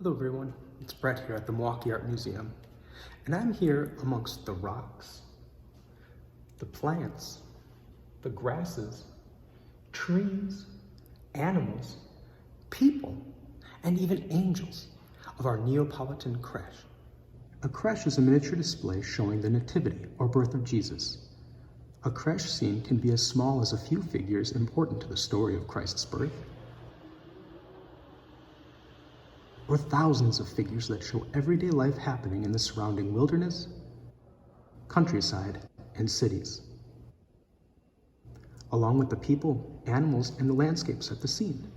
Hello everyone, it's Brett here at the Milwaukee Art Museum, and I'm here amongst the rocks, the plants, the grasses, trees, animals, people, and even angels of our Neapolitan creche. A creche is a miniature display showing the nativity or birth of Jesus. A creche scene can be as small as a few figures important to the story of Christ's birth, or thousands of figures that show everyday life happening in the surrounding wilderness, countryside, and cities, along with the people, animals, and the landscapes at the scene.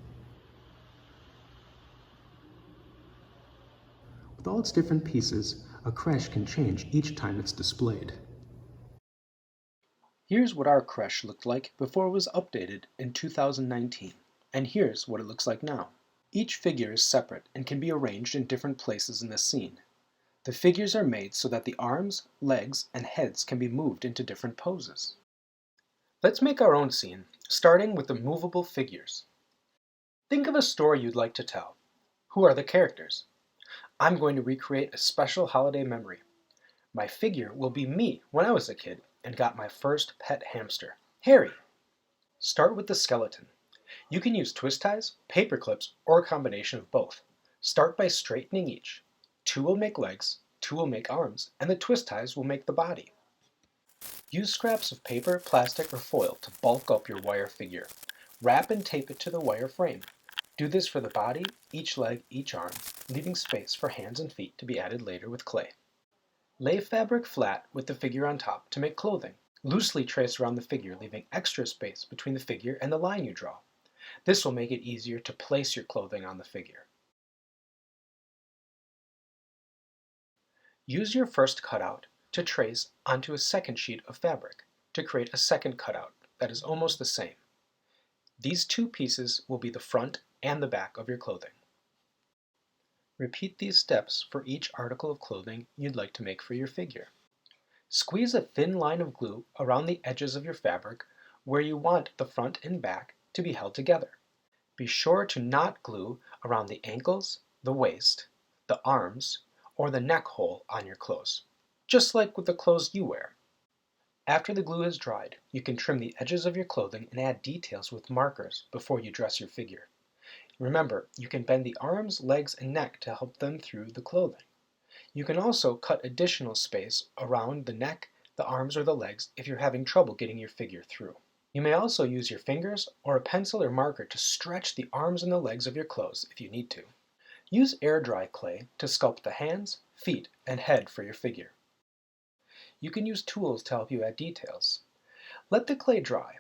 With all its different pieces, a creche can change each time it's displayed. Here's what our creche looked like before it was updated in 2019, and here's what it looks like now. Each figure is separate and can be arranged in different places in the scene. The figures are made so that the arms, legs, and heads can be moved into different poses. Let's make our own scene, starting with the movable figures. Think of a story you'd like to tell. Who are the characters? I'm going to recreate a special holiday memory. My figure will be me when I was a kid and got my first pet hamster, Harry. Start with the skeleton. You can use twist ties, paper clips, or a combination of both. Start by straightening each. 2 will make legs, 2 will make arms, and the twist ties will make the body. Use scraps of paper, plastic, or foil to bulk up your wire figure. Wrap and tape it to the wire frame. Do this for the body, each leg, each arm, leaving space for hands and feet to be added later with clay. Lay fabric flat with the figure on top to make clothing. Loosely trace around the figure, leaving extra space between the figure and the line you draw. This will make it easier to place your clothing on the figure. Use your first cutout to trace onto a second sheet of fabric to create a second cutout that is almost the same. These 2 pieces will be the front and the back of your clothing. Repeat these steps for each article of clothing you'd like to make for your figure. Squeeze a thin line of glue around the edges of your fabric where you want the front and back to be held together. Be sure to not glue around the ankles, the waist, the arms, or the neck hole on your clothes, just like with the clothes you wear. After the glue has dried, you can trim the edges of your clothing and add details with markers before you dress your figure. Remember, you can bend the arms, legs, and neck to help them through the clothing. You can also cut additional space around the neck, the arms, or the legs if you're having trouble getting your figure through. You may also use your fingers or a pencil or marker to stretch the arms and the legs of your clothes if you need to. Use air dry clay to sculpt the hands, feet, and head for your figure. You can use tools to help you add details. Let the clay dry.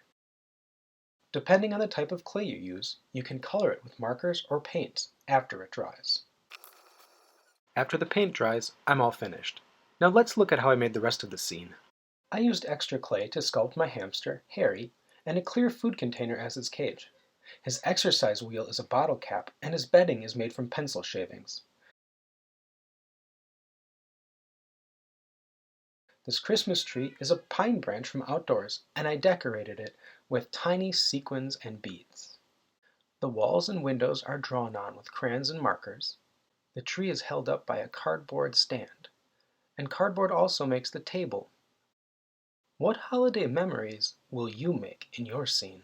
Depending on the type of clay you use, you can color it with markers or paints after it dries. After the paint dries, I'm all finished. Now let's look at how I made the rest of the scene. I used extra clay to sculpt my hamster, Harry, and a clear food container as his cage. His exercise wheel is a bottle cap, and his bedding is made from pencil shavings. This Christmas tree is a pine branch from outdoors, and I decorated it with tiny sequins and beads. The walls and windows are drawn on with crayons and markers. The tree is held up by a cardboard stand, and cardboard also makes the table. What holiday memories will you make in your scene?